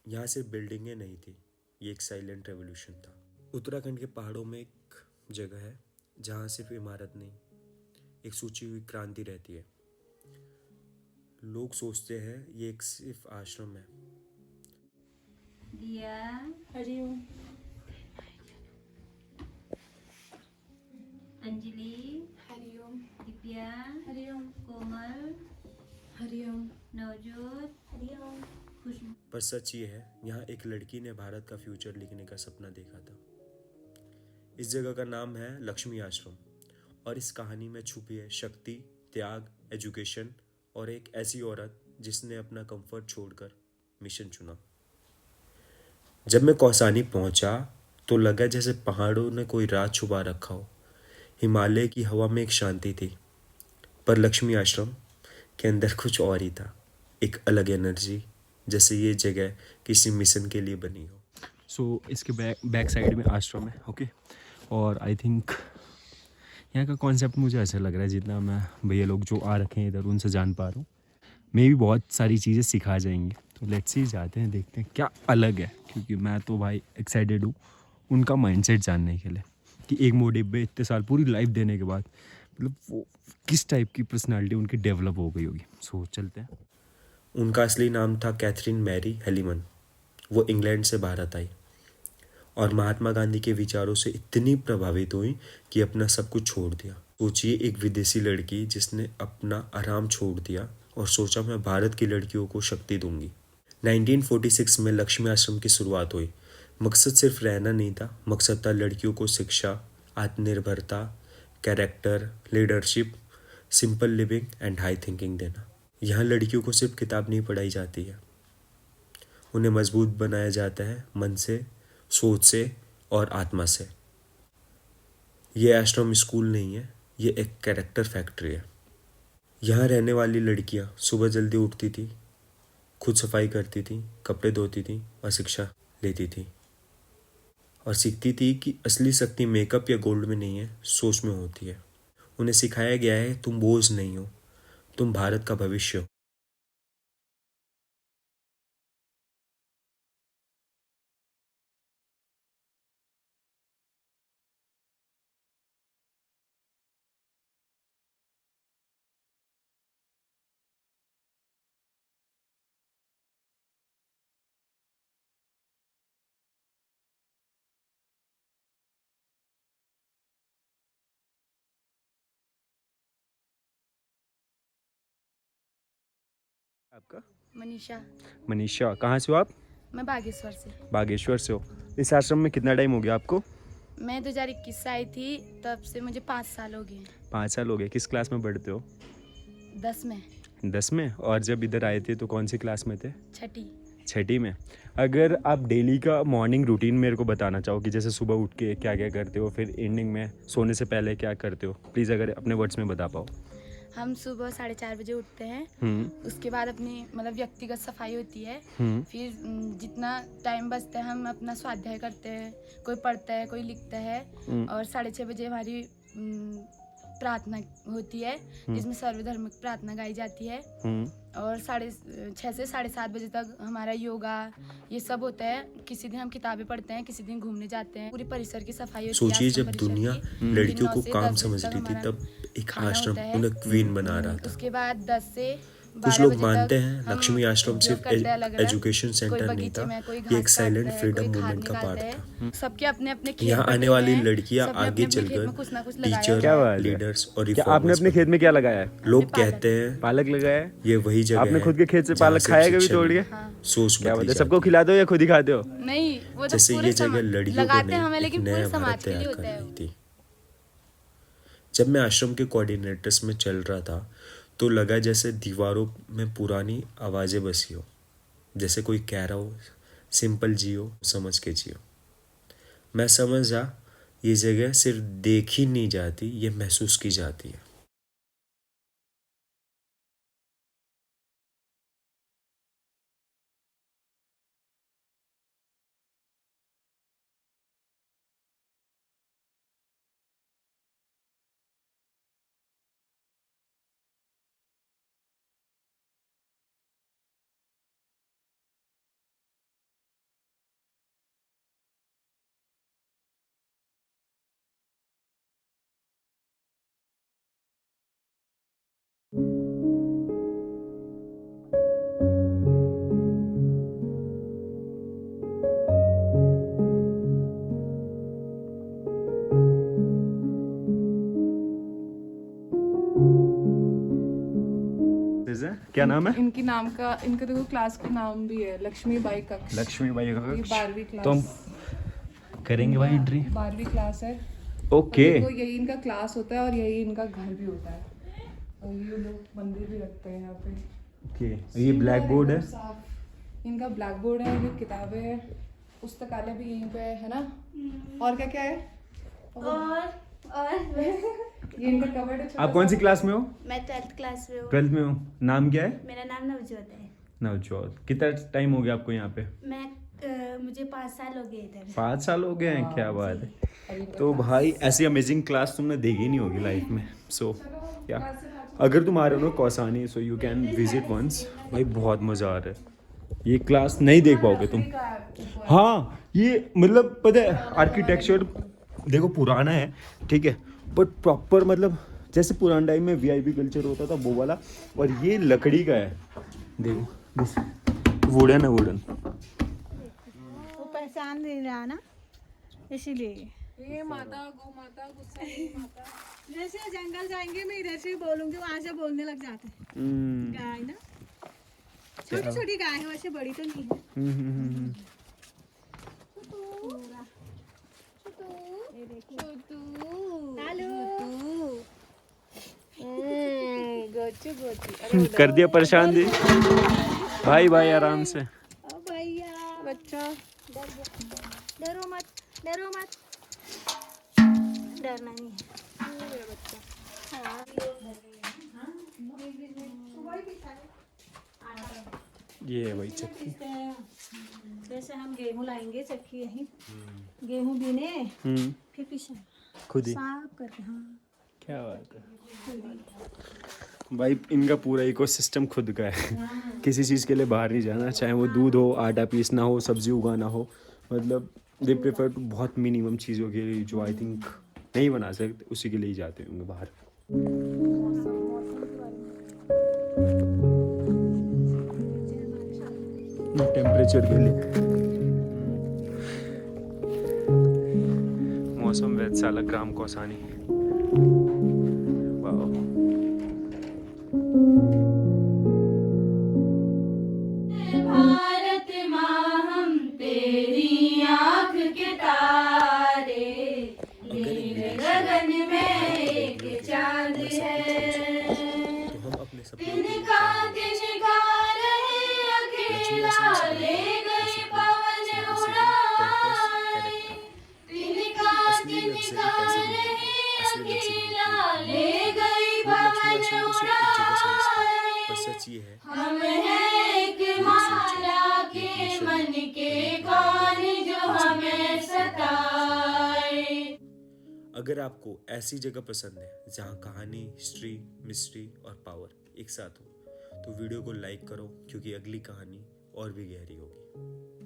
यहाँ सिर्फ बिल्डिंगें नहीं थी, ये एक साइलेंट रेवोल्यूशन था। उत्तराखंड के पहाड़ों में एक जगह है जहाँ सिर्फ इमारत नहीं, एक सोची हुई क्रांति रहती है। लोग सोचते हैं ये एक सिर्फ आश्रम है। दिया, हरिओम। अंजलि, हरिओम। दिव्या, हरिओम। कोमल, हरिओम। नवजोत, हरिओम। खुशबू। पर सच ये है, यहाँ एक लड़की ने भारत का फ्यूचर लिखने का सपना देखा था। इस जगह का नाम है लक्ष्मी आश्रम, और इस कहानी में छुपी है शक्ति, त्याग, एजुकेशन और एक ऐसी औरत जिसने अपना कंफर्ट छोड़कर मिशन चुना। जब मैं कौसानी पहुंचा तो लगा जैसे पहाड़ों ने कोई राज छुपा रखा हो। हिमालय की हवा में एक शांति थी, पर लक्ष्मी आश्रम के अंदर कुछ और ही था, एक अलग एनर्जी, जैसे ये जगह किसी मिशन के लिए बनी हो। सो इसके बैक साइड में आश्रम है, ओके। और आई थिंक यहाँ का कॉन्सेप्ट मुझे अच्छा लग रहा है, जितना मैं भैया लोग जो आ रखे हैं इधर उनसे जान पा रहा हूँ। मे भी बहुत सारी चीज़ें सिखा जाएंगी, तो लेट्स ही जाते हैं, देखते हैं क्या अलग है, क्योंकि मैं तो भाई एक्साइटेड हूँ उनका माइंडसेट जानने के लिए कि एक मोटिव पे इतने साल पूरी लाइफ देने के बाद मतलब वो किस टाइप की पर्सनालिटी उनकी डेवलप हो गई होगी। सो चलते हैं। उनका असली नाम था कैथरीन मैरी हेलीमन। वो इंग्लैंड से भारत आई और महात्मा गांधी के विचारों से इतनी प्रभावित हुई कि अपना सब कुछ छोड़ दिया। सोचिए, एक विदेशी लड़की जिसने अपना आराम छोड़ दिया और सोचा मैं भारत की लड़कियों को शक्ति दूंगी। 1946 में लक्ष्मी आश्रम की शुरुआत हुई। मकसद सिर्फ रहना नहीं था, मकसद था लड़कियों को शिक्षा, आत्मनिर्भरता, character, leadership, simple living and high thinking देना। यहाँ लड़कियों को सिर्फ किताब नहीं पढ़ाई जाती है, उन्हें मजबूत बनाया जाता है, मन से, सोच से और आत्मा से। ये आश्रम स्कूल नहीं है, ये एक कैरेक्टर फैक्ट्री है। यहाँ रहने वाली लड़कियाँ सुबह जल्दी उठती थी, खुद सफाई करती थी, कपड़े धोती थी और शिक्षा लेती थी, और सीखती थी कि असली शक्ति मेकअप या गोल्ड में नहीं है, सोच में होती है। उन्हें सिखाया गया है तुम बोझ नहीं हो, तुम भारत का भविष्य हो। आपका मनीषा। मनीषा, कहाँ से हो आप? मैं बागेश्वर से। बागेश्वर से हो। इस आश्रम में कितना टाइम हो गया आपको? मैं 2021 से आई थी, तब से मुझे 5 साल हो गए। 5 साल हो गए। किस क्लास में पढ़ते हो? 10 में। 10 में। और जब इधर आए थे तो कौन सी क्लास में थे? छठी। छठी में। अगर आप डेली का मॉर्निंग रूटीन मेरे को बताना चाहो कि जैसे सुबह उठ के क्या क्या करते हो, फिर एंडिंग में सोने से पहले क्या करते हो, प्लीज़ अगर अपने वर्ड्स में बता पाओ। हम सुबह 4:30 बजे उठते हैं। उसके बाद अपनी मतलब व्यक्तिगत सफाई होती है। फिर जितना टाइम बचता है हम अपना स्वाध्याय करते हैं, कोई पढ़ता है, कोई लिखता है। और 6:30 बजे हमारी प्रार्थना होती है, जिसमें सर्वधर्मिक प्रार्थना गाई जाती है। और 6:30 से 7:30 बजे तक हमारा योगा ये सब होता है। किसी दिन हम किताबें पढ़ते हैं, किसी दिन घूमने जाते हैं। पूरी परिसर की सफाई होती है। सोचिए, आश्रम जब परिसर दुनिया की। लड़कियों फिर को 9 से काम 10 बजे समझ तक रही थी, हमारा तब एक खाना आश्रम होता है। उन्हें क्वीन बना रहा था। उसके बाद 10 से कुछ 12 लोग बजे मानते तक हैं हम लक्ष्मी आश्रम उपयोग सिर्फ करते हैं अलग अलग। एजुकेशन कोई सेंटर नहीं बगीचे था, में कोई ये घास एक साइलेंट काटता है, फ्रीडम कोई खाद मूवमेंट का निकालता पार्ट है। था। सबके अपने अपने खेत यहाँ बटे आने हुए वाली हैं। लड़कियाँ सबने आगे अपने अपने खेत चलकर में कुछ ना कुछ लगाया टीचर, हुआ है। बात है। लीडर्स और क्या आपने रिफॉर्मर्स अपने खेत में क्या लगाया है? लोग पालक। कहते हैं पालक लगाया है? ये वही जगह आपने है खुद के खेत से जहाँ पालक सिर्फ खाया कभी शिक्षा तोड़ नहीं, के? हाँ। सोच क्या बदली बात है, सबको जाती है। खिलाते हो या खुद ही खाते हो? नहीं, वो तो जैसे पूरे ये जगह लड़कियों को लगाते नहीं, हमें, एक लेकिन नया पूरे भारत समाज के लिए तैयार कर होता है रही वो। थी। जब मैं आश्रम के कोऑर्डिनेटर्स में चल रहा था तो लगा जैसे दीवारों में पुरानी आवाज़ें बसी हो, जैसे कोई कह रहा हो सिंपल जियो, समझ के जियो। मैं समझा ये जगह सिर्फ देखी नहीं जाती, ये महसूस की जाती है। क्या नाम है? इनकी नाम का, इनके देखो क्लास का नाम भी है लक्ष्मीबाई कक्ष। लक्ष्मीबाई का ये कक्ष। 12वीं क्लास। तो हम करेंगे भाई एंट्री। 12वीं क्लास है। ओके। देखो यही इनका क्लास होता है और यही इनका घर भी होता है, और ये लोग मंदिर भी रखते हैं यहाँ पे। ओके, ये ब्लैक बोर्ड है। इनका ब्लैक बोर्ड है, ये किताबें है, पुस्तकालय भी यहीं पे है ना। और क्या क्या है? और ये इनका कबर्ड है। आप कौन सी क्लास में हो? मैं 12th क्लास में हूँ। 12th में हो। नाम क्या है? मेरा नाम नवजोत है। नवजोत। कितना टाइम हो गया आपको यहाँ पे? मुझे 5 साल हो गए इधर। 5 साल हो गए हैं, क्या बात है। तो भाई ऐसी अमेजिंग क्लास तुमने देखी नहीं होगी लाइफ में। सो या अगर तुम आ रहे हो Kausani, so you can visit once. भाई बहुत मज़ा आ रहा है, ये क्लास नहीं देख पाओगे तुम। हाँ, ये मतलब पता है आर्किटेक्चर देखो पुराना है, ठीक है, बट प्रॉपर मतलब जैसे पुराने टाइम में वीआईपी कल्चर होता था वो वाला। और ये लकड़ी का है, देखो वुडन है, वुडन। वो पहचान नहीं रहा ना, इसीलिए। ये माता गौ माता गुस्सा माता। जैसे जंगल जाएंगे मैं इधर से बोलूंगी, वहां से बोलने लग जाते हैं। गाय ना, छोटी छोटी गाय है, वैसे बड़ी तो नहीं है। गोचू गोचू कर दिया परेशान दी भाई। भाई आराम से। ओ भैया बच्चा, डरो मत, डरो मत, डरना नहीं है। ये है भाई चक्की। जैसे हम गेहूं लाएंगे चक्की यहीं, गेहूं बीने फिर पिसा खुद ही। साफ करके। हाँ, क्या बात है भाई, इनका पूरा इकोसिस्टम खुद का है। किसी चीज़ के लिए बाहर नहीं जाना, चाहे वो दूध हो, आटा पीसना हो, सब्जी उगाना हो, मतलब दे प्रेफर टू बहुत मिनिमम चीज़ों के लिए जो आई थिंक नहीं बना सकते, उसी के लिए ही जाते होंगे बाहर। टेम्परेचर के लिए मौसम वैधशाला ग्राम कौसानी। वाह। भारत माँ हम तेरी आँख के तारे, नीले गगन में एक चांद है, तो हम अपने सपनों तिनका तिनका रहे अकेला, ले गई पवन उड़ाए, तिनका तिनका रहे अकेला, ले गई पवन उड़ाए। पर सच ये है, हम हैं एक माला के मन के कौन जो हमें सताए। अगर आपको ऐसी जगह पसंद है जहाँ कहानी, हिस्ट्री, मिस्ट्री और पावर एक साथ हो, तो वीडियो को लाइक करो, क्योंकि अगली कहानी और भी गहरी होगी।